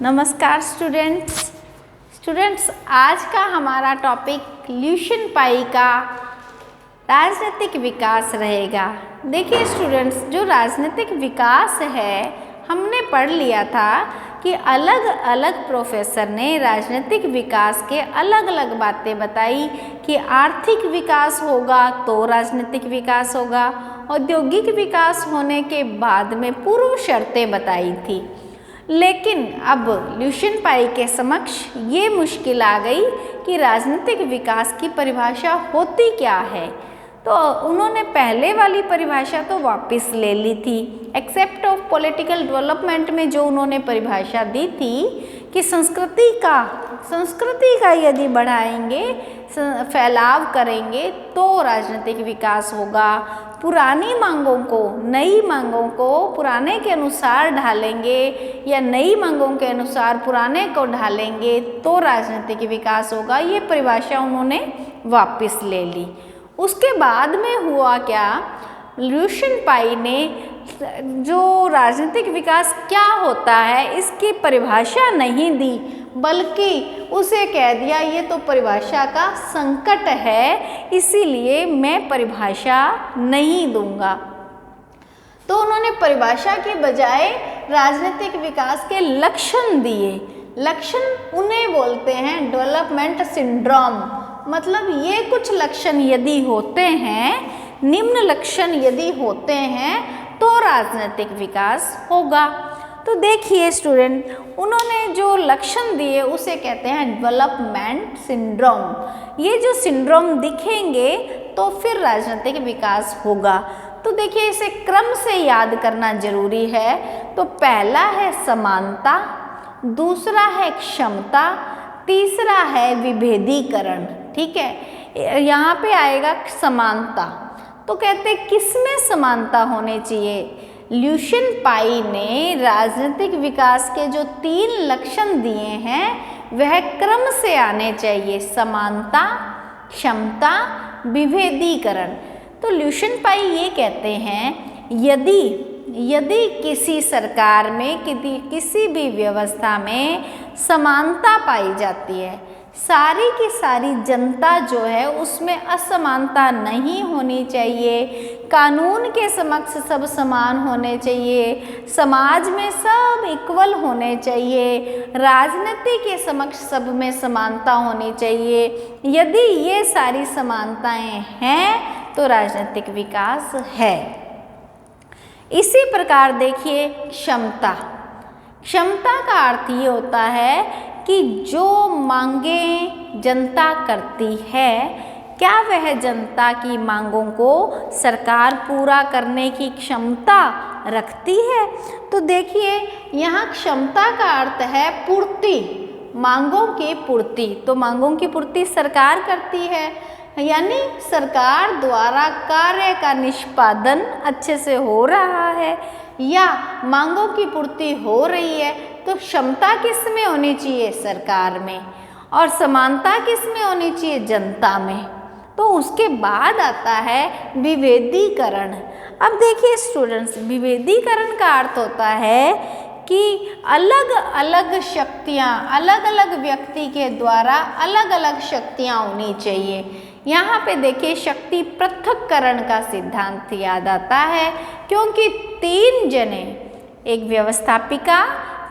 नमस्कार स्टूडेंट्स, आज का हमारा टॉपिक ल्यूशियन पाई का राजनीतिक विकास रहेगा। देखिए स्टूडेंट्स, जो राजनीतिक विकास है हमने पढ़ लिया था कि अलग अलग प्रोफेसर ने राजनीतिक विकास के अलग अलग बातें बताई कि आर्थिक विकास होगा तो राजनीतिक विकास होगा, औद्योगिक विकास होने के बाद में पूर्व शर्तें बताई थी। लेकिन अब ल्यूशियन पाई के समक्ष ये मुश्किल आ गई कि राजनीतिक विकास की परिभाषा होती क्या है। तो उन्होंने पहले वाली परिभाषा तो वापस ले ली थी। एक्सेप्ट ऑफ पॉलिटिकल डेवलपमेंट में जो उन्होंने परिभाषा दी थी कि संस्कृति का यदि बढ़ाएंगे, फैलाव करेंगे तो राजनीतिक विकास होगा। पुरानी मांगों को, नई मांगों को पुराने के अनुसार ढालेंगे या नई मांगों के अनुसार पुराने को ढालेंगे तो राजनीतिक विकास होगा। ये परिभाषा उन्होंने वापस ले ली। उसके बाद में हुआ क्या, ल्यूशियन पाई ने जो राजनीतिक विकास क्या होता है इसकी परिभाषा नहीं दी, बल्कि उसे कह दिया ये तो परिभाषा का संकट है, इसीलिए मैं परिभाषा नहीं दूंगा। तो उन्होंने परिभाषा के बजाय राजनीतिक विकास के लक्षण दिए। लक्षण उन्हें बोलते हैं डेवलपमेंट सिंड्रोम। मतलब ये कुछ लक्षण यदि होते हैं, निम्न लक्षण यदि होते हैं तो राजनीतिक विकास होगा। तो देखिए स्टूडेंट, उन्होंने जो लक्षण दिए उसे कहते हैं डेवलपमेंट सिंड्रोम। ये जो सिंड्रोम दिखेंगे तो फिर राजनीतिक विकास होगा। तो देखिए इसे क्रम से याद करना जरूरी है। तो पहला है समानता, दूसरा है क्षमता, तीसरा है विभेदीकरण। ठीक है, यहाँ पे आएगा समानता। तो कहते किसमें समानता होनी चाहिए? ल्यूशियन पाई ने राजनीतिक विकास के जो 3 लक्षण दिए हैं वह क्रम से आने चाहिए, समानता, क्षमता, विभेदीकरण। तो ल्यूशियन पाई ये कहते हैं यदि किसी सरकार में किसी भी व्यवस्था में समानता पाई जाती है, सारी की सारी जनता जो है उसमें असमानता नहीं होनी चाहिए, कानून के समक्ष सब समान होने चाहिए, समाज में सब इक्वल होने चाहिए, राजनीति के समक्ष सब में समानता होनी चाहिए। यदि ये सारी समानताएं हैं तो राजनीतिक विकास है। इसी प्रकार देखिए क्षमता का अर्थ ये होता है कि जो मांगें जनता करती है, क्या वह जनता की मांगों को सरकार पूरा करने की क्षमता रखती है? तो देखिए यहाँ क्षमता का अर्थ है पूर्ति, मांगों की पूर्ति। तो मांगों की पूर्ति सरकार करती है, यानी सरकार द्वारा कार्य का निष्पादन अच्छे से हो रहा है या मांगों की पूर्ति हो रही है। तो क्षमता किस में होनी चाहिए? सरकार में। और समानता किस में होनी चाहिए? जनता में। तो उसके बाद आता है विभेदीकरण। अब देखिए स्टूडेंट्स, विभेदीकरण का अर्थ होता है कि अलग अलग शक्तियाँ, अलग अलग व्यक्ति के द्वारा अलग अलग शक्तियाँ होनी चाहिए। यहाँ पे देखिए शक्ति पृथक्करण का सिद्धांत याद आता है, क्योंकि 3 जने, एक व्यवस्थापिका,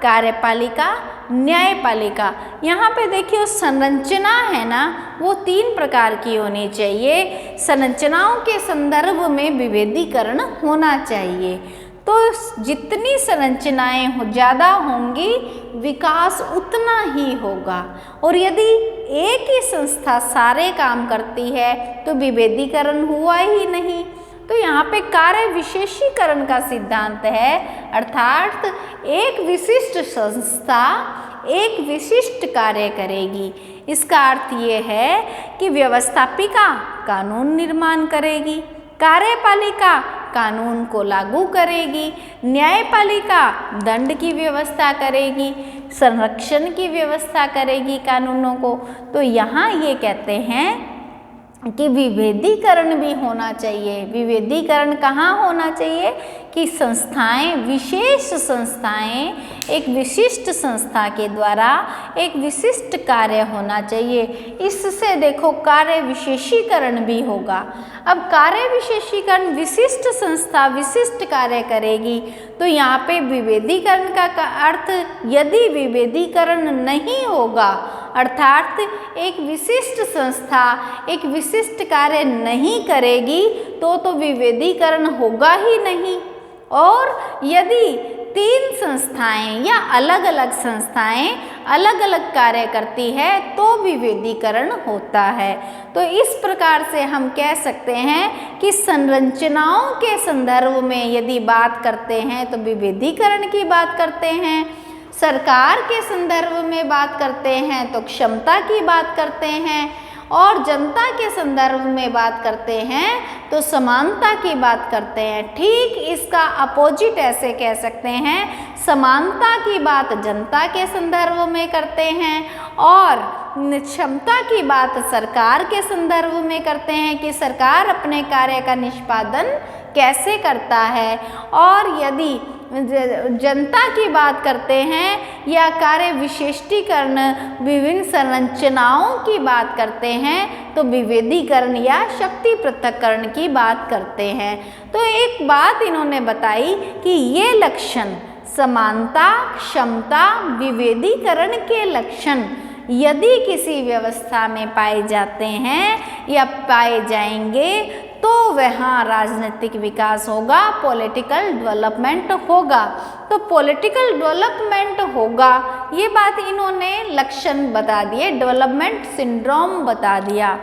कार्यपालिका, न्यायपालिका, यहाँ पे देखिए संरचना है ना वो 3 प्रकार की होनी चाहिए। संरचनाओं के संदर्भ में विभेदीकरण होना चाहिए। तो जितनी संरचनाएं ज़्यादा होंगी विकास उतना ही होगा। और यदि एक ही संस्था सारे काम करती है तो विभेदीकरण हुआ ही नहीं। तो यहाँ पे कार्य विशेषीकरण का सिद्धांत है, अर्थात एक विशिष्ट संस्था एक विशिष्ट कार्य करेगी। इसका अर्थ ये है कि व्यवस्थापिका कानून निर्माण करेगी, कार्यपालिका कानून को लागू करेगी, न्यायपालिका दंड की व्यवस्था करेगी, संरक्षण की व्यवस्था करेगी कानूनों को। तो यहाँ ये कहते हैं कि विभेदीकरण भी होना चाहिए। विभेदीकरण कहाँ होना चाहिए कि संस्थाएं, विशेष संस्थाएं, एक विशिष्ट संस्था के द्वारा एक विशिष्ट कार्य होना चाहिए। इससे देखो कार्य विशेषीकरण भी होगा। अब कार्य विशेषीकरण, विशिष्ट संस्था विशिष्ट कार्य करेगी, तो यहाँ पे विभेदीकरण का अर्थ, यदि विभेदीकरण नहीं होगा अर्थात एक विशिष्ट संस्था एक विशिष्ट कार्य नहीं करेगी तो विभेदीकरण होगा ही नहीं। और यदि तीन संस्थाएं या अलग अलग संस्थाएं अलग अलग कार्य करती है तो विभेदीकरण होता है। तो इस प्रकार से हम कह सकते हैं कि संरचनाओं के संदर्भ में यदि बात करते हैं तो विभेदीकरण की बात करते हैं, सरकार के संदर्भ में बात करते हैं तो क्षमता की बात करते हैं, और जनता के संदर्भ में बात करते हैं तो समानता की बात करते हैं। ठीक इसका अपोजिट ऐसे कह सकते हैं, समानता की बात जनता के संदर्भ में करते हैं और क्षमता की बात सरकार के संदर्भ में करते हैं कि सरकार अपने कार्य का निष्पादन कैसे करता है। और यदि जनता की बात करते हैं या कार्य विशिष्टीकरण, विभिन्न संरचनाओं की बात करते हैं तो विभेदीकरण या शक्ति पृथक्करण की बात करते हैं। तो एक बात इन्होंने बताई कि ये लक्षण समानता, क्षमता, विभेदीकरण के लक्षण यदि किसी व्यवस्था में पाए जाते हैं या पाए जाएंगे तो वहाँ राजनीतिक विकास होगा, पॉलिटिकल डेवलपमेंट होगा। तो पॉलिटिकल डेवलपमेंट होगा, ये बात इन्होंने लक्षण बता दिए, डेवलपमेंट सिंड्रोम बता दिया।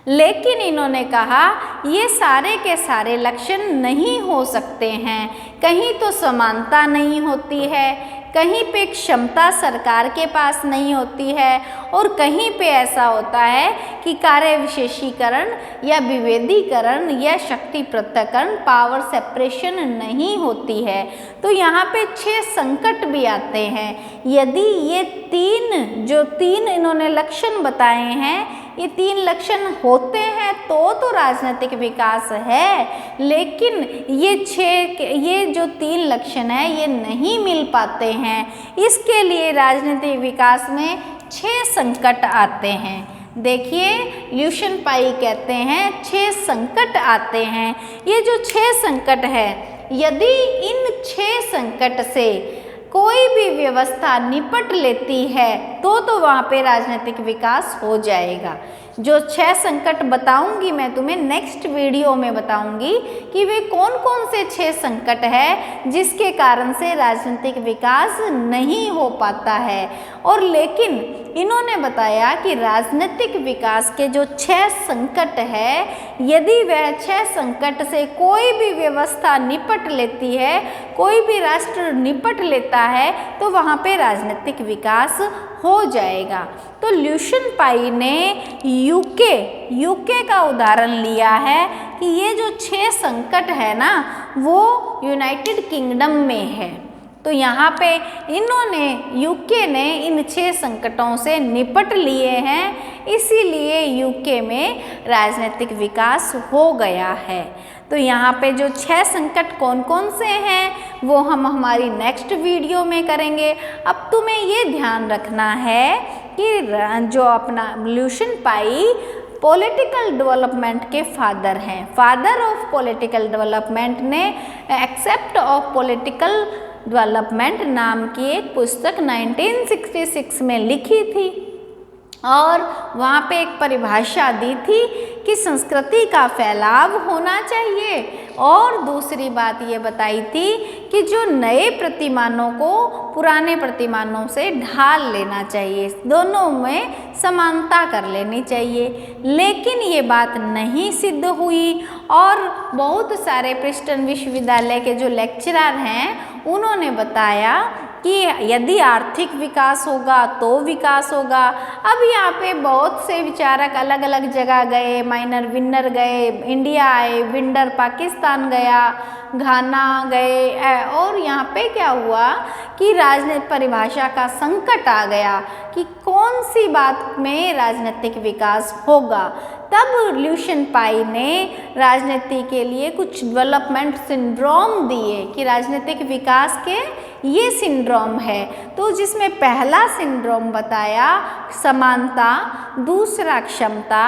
लेकिन इन्होंने कहा ये सारे के सारे लक्षण नहीं हो सकते हैं। कहीं तो समानता नहीं होती है, कहीं पे क्षमता सरकार के पास नहीं होती है, और कहीं पे ऐसा होता है कि कार्य विशेषीकरण या विभेदीकरण या शक्ति पृथक्करण, पावर सेपरेशन नहीं होती है। तो यहाँ पे 6 संकट भी आते हैं। यदि ये तीन इन्होंने लक्षण बताए हैं, ये 3 लक्षण होते हैं तो राजनीतिक विकास है, लेकिन ये जो 3 लक्षण है ये नहीं मिल पाते हैं। इसके लिए राजनीतिक विकास में 6 संकट आते हैं। देखिए ल्यूशन पाई कहते हैं 6 संकट आते हैं। ये जो 6 संकट है, यदि इन 6 संकट से कोई भी व्यवस्था निपट लेती है तो वहाँ पे राजनीतिक विकास हो जाएगा। जो 6 संकट बताऊंगी मैं तुम्हें नेक्स्ट वीडियो में बताऊंगी कि वे कौन कौन से 6 संकट है जिसके कारण से राजनीतिक विकास नहीं हो पाता है। और लेकिन इन्होंने बताया कि राजनीतिक विकास के जो 6 संकट है, यदि वह 6 संकट से कोई भी व्यवस्था निपट लेती है, कोई भी राष्ट्र निपट लेता है तो वहाँ पे राजनीतिक विकास हो जाएगा। तो ल्यूशन पाई ने यूके का उदाहरण लिया है कि ये जो 6 संकट है ना वो यूनाइटेड किंगडम में है। तो यहाँ पे यूके ने इन 6 संकटों से निपट लिए हैं, इसीलिए यूके में राजनीतिक विकास हो गया है। तो यहाँ पे जो 6 संकट कौन कौन से हैं वो हम हमारी नेक्स्ट वीडियो में करेंगे। अब तुम्हें ये ध्यान रखना है कि जो अपना ल्यूशन पाई पॉलिटिकल डेवलपमेंट के फादर हैं, फादर ऑफ पॉलिटिकल डेवलपमेंट ने एक्सेप्ट ऑफ पॉलिटिकल डेवलपमेंट नाम की एक पुस्तक 1966 में लिखी थी और वहाँ पे एक परिभाषा दी थी कि संस्कृति का फैलाव होना चाहिए, और दूसरी बात ये बताई थी कि जो नए प्रतिमानों को पुराने प्रतिमानों से ढाल लेना चाहिए, दोनों में समानता कर लेनी चाहिए। लेकिन ये बात नहीं सिद्ध हुई और बहुत सारे प्रिंस्टन विश्वविद्यालय के जो लेक्चरर हैं उन्होंने बताया कि यदि आर्थिक विकास होगा तो विकास होगा। अब यहाँ पे बहुत से विचारक अलग अलग जगह गए, माइनर विनर गए, इंडिया आए, विंडर पाकिस्तान गया, घाना गए, और यहाँ पे क्या हुआ कि राजनीतिक परिभाषा का संकट आ गया कि कौन सी बात में राजनीतिक विकास होगा। तब ल्यूशियन पाई ने राजनीति के लिए कुछ डेवलपमेंट सिंड्रोम दिए कि राजनीतिक विकास के ये सिंड्रोम है। तो जिसमें पहला सिंड्रोम बताया समानता, दूसरा क्षमता,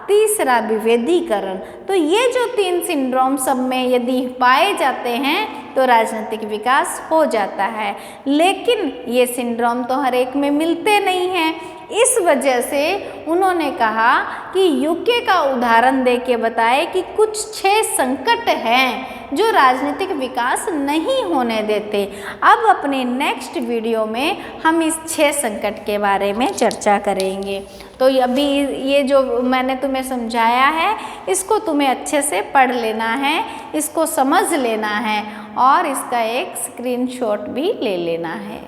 तीसरा विभेदीकरण। तो ये जो 3 सिंड्रोम सब में यदि पाए जाते हैं तो राजनीतिक विकास हो जाता है। लेकिन ये सिंड्रोम तो हर एक में मिलते नहीं हैं। इस वजह से उन्होंने कहा कि यूके का उदाहरण दे के बताए कि कुछ 6 संकट हैं जो राजनीतिक विकास नहीं होने देते। अब अपने नेक्स्ट वीडियो में हम इस 6 संकट के बारे में चर्चा करेंगे। तो अभी ये जो मैंने तुम्हें समझाया है इसको तुम्हें अच्छे से पढ़ लेना है, इसको समझ लेना है और इसका एक स्क्रीनशॉट भी ले लेना है।